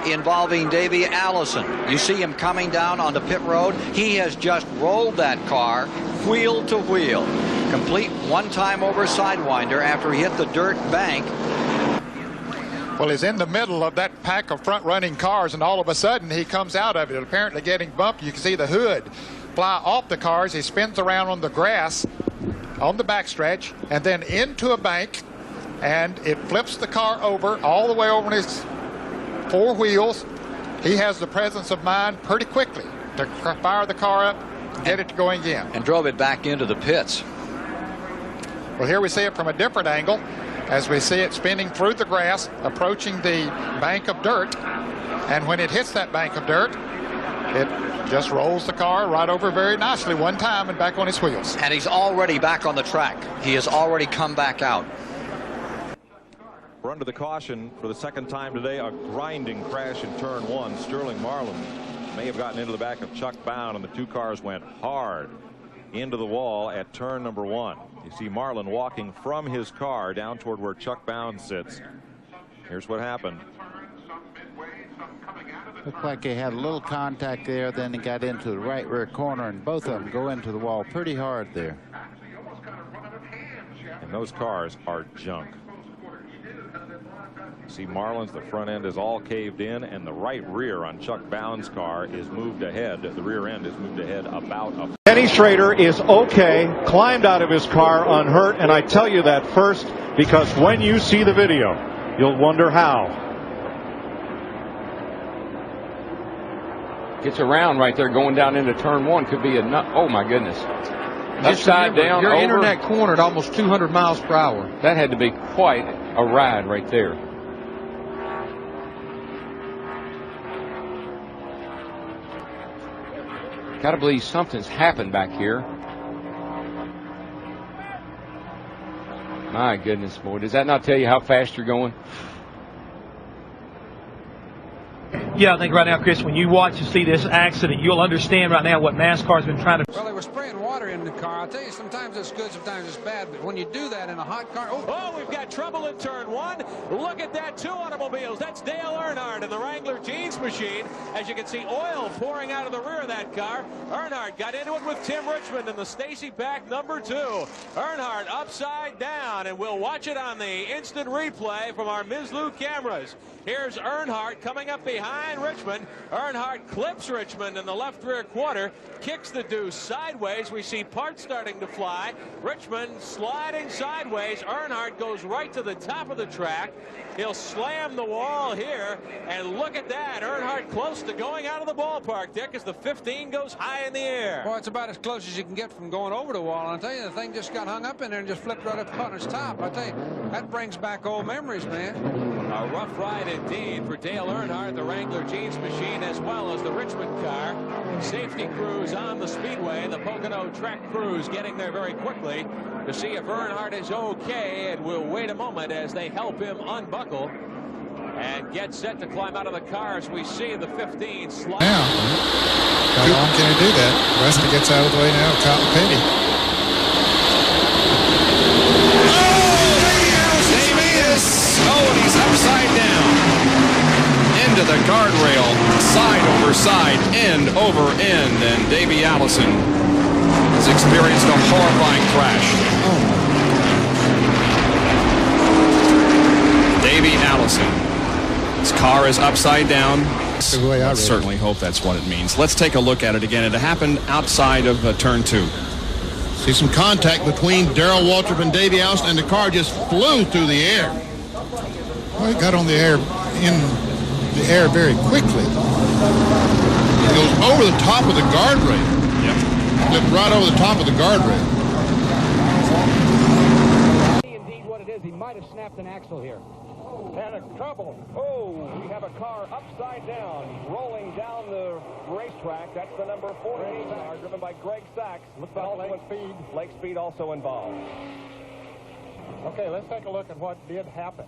involving Davey Allison. You see him coming down on the pit road. He has just rolled that car wheel to wheel. Complete one-time over sidewinder after he hit the dirt bank. Well, he's in the middle of that pack of front-running cars, and all of a sudden he comes out of it, apparently getting bumped. You can see the hood fly off the cars. He spins around on the grass on the backstretch and then into a bank, and it flips the car over all the way over on his four wheels. He has the presence of mind pretty quickly to fire the car up and get it to going again. And drove it back into the pits. Well, here we see it from a different angle as we see it spinning through the grass, approaching the bank of dirt. And when it hits that bank of dirt, it just rolls the car right over very nicely one time and back on his wheels. And he's already back on the track. He has already come back out. We're under the caution for the second time today. A grinding crash in turn one. Sterling Marlin may have gotten into the back of Chuck Bound, and the two cars went hard into the wall at turn number one. You see Marlin walking from his car down toward where Chuck Bound sits. Here's what happened. Looked like they had a little contact there, then he got into the right rear corner, and both of them go into the wall pretty hard there. And those cars are junk. See Marlin's, the front end is all caved in, and the right rear on Chuck Bound's car is moved ahead. The rear end is moved ahead about a... Denny Schrader is okay, climbed out of his car unhurt, and I tell you that first because when you see the video, you'll wonder how. Gets around right there going down into turn one. Could be a nut. Oh my goodness. Upside down. You're over. entering that corner at almost 200 miles per hour. That had to be quite a ride right there. Got to believe something's happened back here. My goodness, boy. Does that not tell you how fast you're going? Yeah, I think right now, Chris, when you watch and see this accident, you'll understand right now what NASCAR's been trying to... Well, they were spraying water in the car. I'll tell you, sometimes it's good, sometimes it's bad. But when you do that in a hot car... Oh, we've got trouble in turn one. Look at that, two automobiles. That's Dale Earnhardt in the Wrangler jeans machine. As you can see, oil pouring out of the rear of that car. Earnhardt got into it with Tim Richmond in the Stacy back number 2. Earnhardt upside down, and we'll watch it on the instant replay from our Ms. cameras. Here's Earnhardt coming up behind Richmond. Earnhardt clips Richmond in the left rear quarter, kicks the deuce sideways. We see parts starting to fly. Richmond sliding sideways. Earnhardt goes right to the top of the track. He'll slam the wall here, and look at that. Earnhardt close to going out of the ballpark, Dick, as the 15 goes high in the air. Well, it's about as close as you can get from going over the wall. And I'll tell you, the thing just got hung up in there and just flipped right up on its top. I'll tell you, that brings back old memories, man. A rough ride indeed for Dale Earnhardt, the Wrangler jeans machine, as well as the Richmond car. Safety crews on the speedway, the Pocono track crews getting there very quickly to see if Earnhardt is okay, and we'll wait a moment as they help him unbuckle and get set to climb out of the car as we see the 15 slide. Now, how long can he do that? Rusty gets out of the way now, Cotton Petty. Oh, and he's upside down into the guardrail, side over side, end over end, and Davey Allison has experienced a horrifying crash. Davey Allison, his car is upside down. I certainly hope that's what it means. Let's take a look at it again. It happened outside of turn 2. See some contact between Darrell Waltrip and Davey Allison, and the car just flew through the air. Well, he got on the air, in the air very quickly. It goes over the top of the guardrail. Yep. Flipped right over the top of the guardrail. Indeed what it is, he might have snapped an axle here. And a trouble. Oh, we have a car upside down, rolling down the racetrack. That's the number 48 car, driven by Greg Sachs. Looks like leg speed also involved. Okay, let's take a look at what did happen.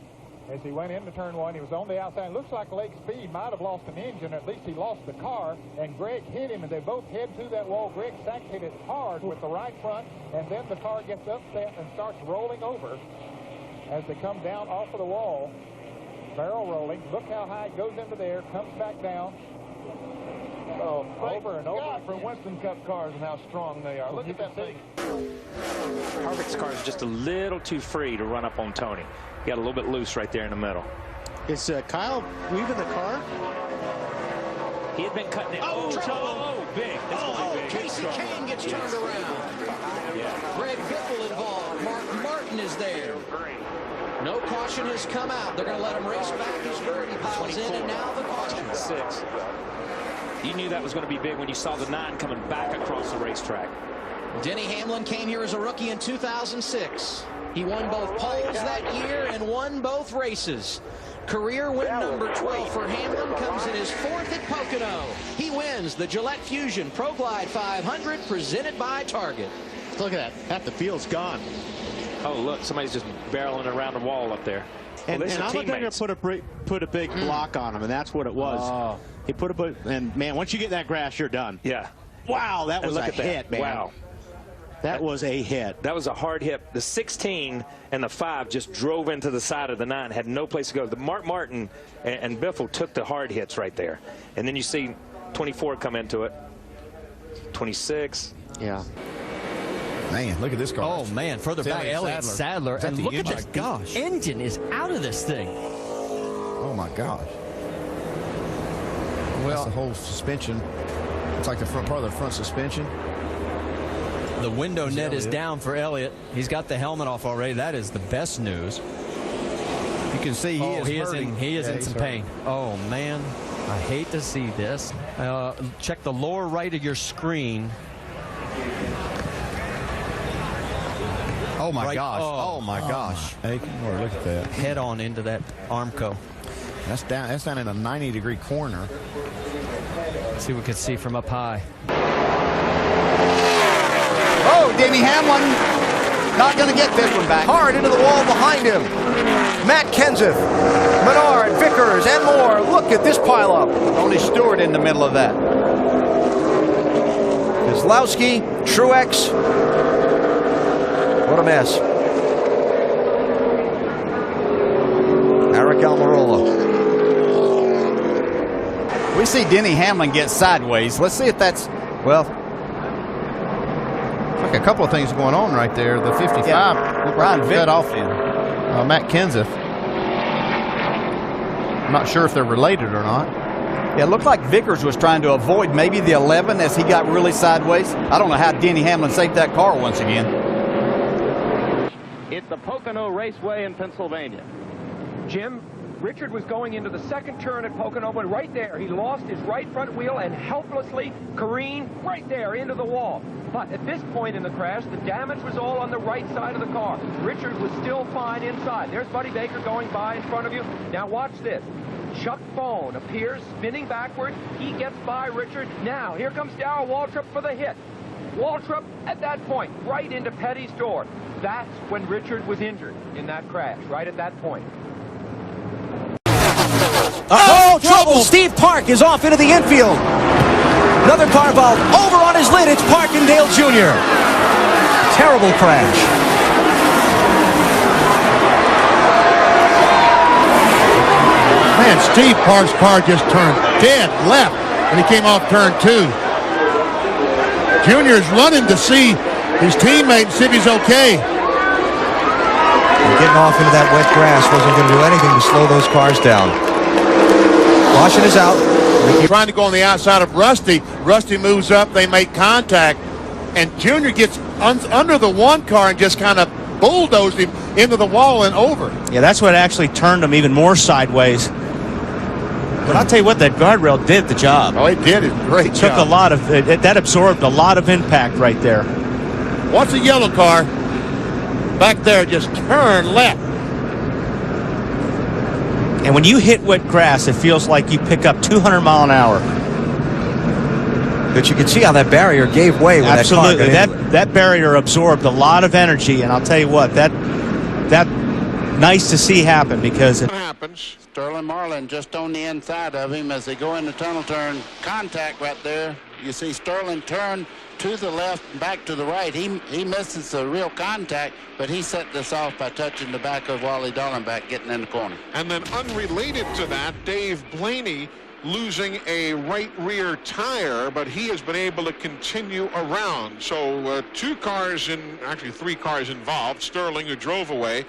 As he went into turn 1, he was on the outside. It looks like leg speed might have lost an engine, or at least he lost the car, and Greg hit him, and they both head to that wall. Greg Sachs hit it hard with the right front, and then the car gets upset and starts rolling over as they come down off of the wall. Barrel rolling. Look how high it goes into there, comes back down. Oh, over and over from Winston Cup cars and how strong they are. Look at that thing. Harvick's car is just a little too free to run up on Tony. He got a little bit loose right there in the middle. Is Kyle weaving the car? He had been cutting it. Oh, big. Big. Casey Kane gets turned around. Yeah. Greg Biffle involved. Mark Martin is there. No caution has come out. They're going to let him race back as Verdi piles in, and now the caution. 6. You knew that was going to be big when you saw the 9 coming back across the racetrack. Denny Hamlin came here as a rookie in 2006. He won both poles that year and won both races. Career win number 12 for Hamlin comes in his 4th at Pocono. He wins the Gillette Fusion Pro Glide 500 presented by Target. Look at that. Half the field's gone. Oh, look, somebody's just barreling around the wall up there. And I'm going to put a big block on him, and that's what it was. Oh. He put a and man, once you get in that grass, you're done. Yeah. Wow, that was a hit, man. Wow. That was a hit. That was a hard hit. The 16 and the 5 just drove into the side of the 9, had no place to go. The Mark Martin and Biffle took the hard hits right there. And then you see 24 come into it. 26. Yeah. Man, look at this car. Oh, man, further back, Elliott Sadler. And look at this. Gosh. The engine is out of this thing. Oh, my gosh. Well, that's the whole suspension. It's like the front part of the front suspension. The window net is down for Elliott. He's got the helmet off already. That is the best news. You can see he is in some pain. Oh, man. I hate to see this. Check the lower right of your screen. Oh, my gosh. Oh, my gosh. Hey, look at that. Head on into that Armco. That's down in a 90-degree corner. Let's see what we can see from up high. Oh, Denny Hamlin not going to get this one back. Hard into the wall behind him. Matt Kenseth, Menard, Vickers, and more. Look at this pileup. Only Stewart in the middle of that. Keselowski, Truex. What a mess. Eric Almirola. We see Denny Hamlin get sideways. Let's see if that's, well, like a couple of things going on right there. The 55 Ron like cut off Matt Kenseth. I'm not sure if they're related or not. Yeah, it looked like Vickers was trying to avoid maybe the 11 as he got really sideways. I don't know how Denny Hamlin saved that car once again. It's the Pocono Raceway in Pennsylvania. Jim, Richard was going into the second turn at Pocono, but right there, he lost his right front wheel and helplessly careened right there into the wall. But at this point in the crash, the damage was all on the right side of the car. Richard was still fine inside. There's Buddy Baker going by in front of you. Now watch this. Chuck Bone appears spinning backward. He gets by Richard. Now, here comes Darrell Waltrip for the hit. Waltrip, at that point, right into Petty's door. That's when Richard was injured in that crash, right at that point. Oh, trouble! Steve Park is off into the infield. Another car valve over on his lid. It's Parkindale Jr. Terrible crash. Man, Steve Park's car just turned dead left when he came off turn 2. Junior's running to see his teammate and see if he's okay. And getting off into that wet grass wasn't going to do anything to slow those cars down. Caution is out. Trying to go on the outside of Rusty. Rusty moves up. They make contact. And Junior gets under the one car and just kind of bulldozed him into the wall and over. Yeah, that's what actually turned him even more sideways. But I'll tell you what, that guardrail did the job. Oh, it did a great job. Took a lot of that absorbed a lot of impact right there. Watch the yellow car back there just turn left. And when you hit wet grass, it feels like you pick up 200 mile an hour. But you can see how that barrier gave way when absolutely that car that barrier absorbed a lot of energy, and I'll tell you what, that nice to see happen because it happens. Sterling Marlin just on the inside of him as they go into tunnel turn. Contact right there. You see Sterling turn to the left and back to the right. He misses the real contact, but he set this off by touching the back of Wally Dallenbach getting in the corner. And then unrelated to that, Dave Blaney losing a right rear tire, but he has been able to continue around. So 2 cars actually 3 cars involved. Sterling, who drove away,